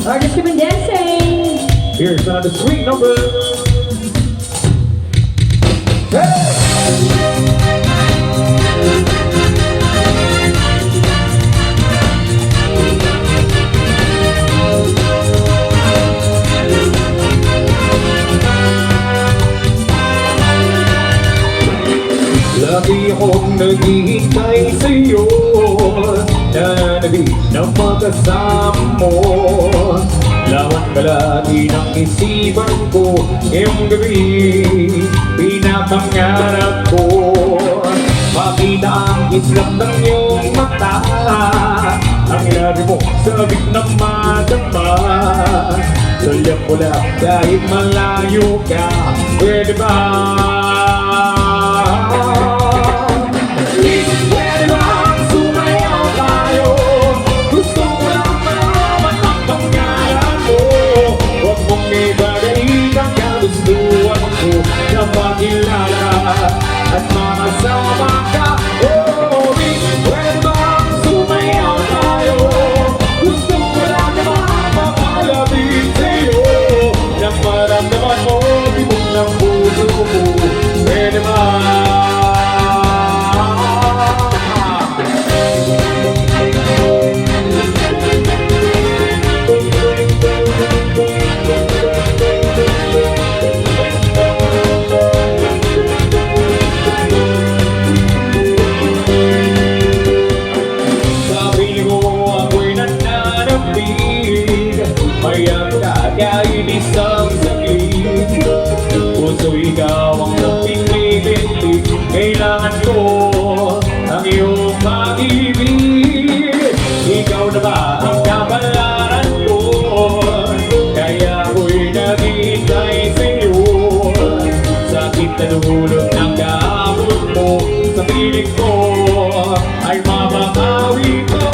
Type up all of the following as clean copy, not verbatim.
Artist keep on dancing. Here's another sweet number. Lagi akong naghihintay sa'yo na nabig ng magkasama mo. Lawan ka lagi ng isipan ko. Ngayong gabi, pinapangarap ko makita ang islap ng iyong mata. Ang ilabi mo sabik na madama. Tulyak ko lang kahit malayo ka. Pwede ba? Na makilala at makasama ka. Oh, pwede bang sumayaw tayo? Gusto ko lang naman mapalapit sa'yo. Na maramdaman mo, tibok ng puso ko. Pwede ba? Kahit isang sakit, puso ikaw ang napipili. Kailangan ko ang iyong pag-ibig. Ikaw na ba ang kapalaran ko? Kaya ako'y naghihintay sa'yo. Sakit na dulot ng kaabot mo sa piling ko ay mamahawi ko.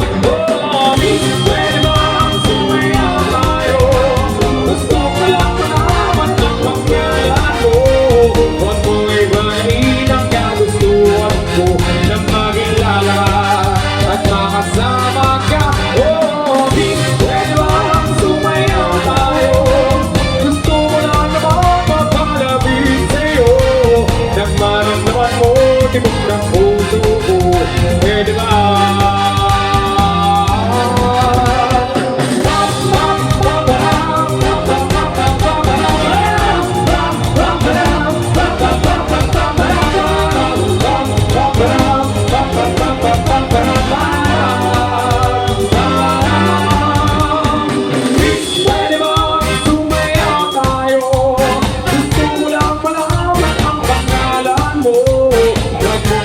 Tibok ng puso ko, pwede ba?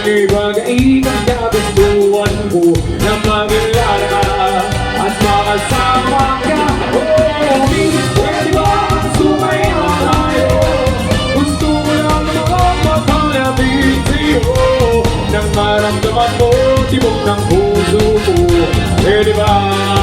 Ibagay ang kagustuhan ko na magilala ka at makasama ka. Oh, pwede ba sumayaw tayo? Gusto ko lang naman mapalapit sa'yo. Nang maramdaman mo, tibok ng puso ko. Pwede ba?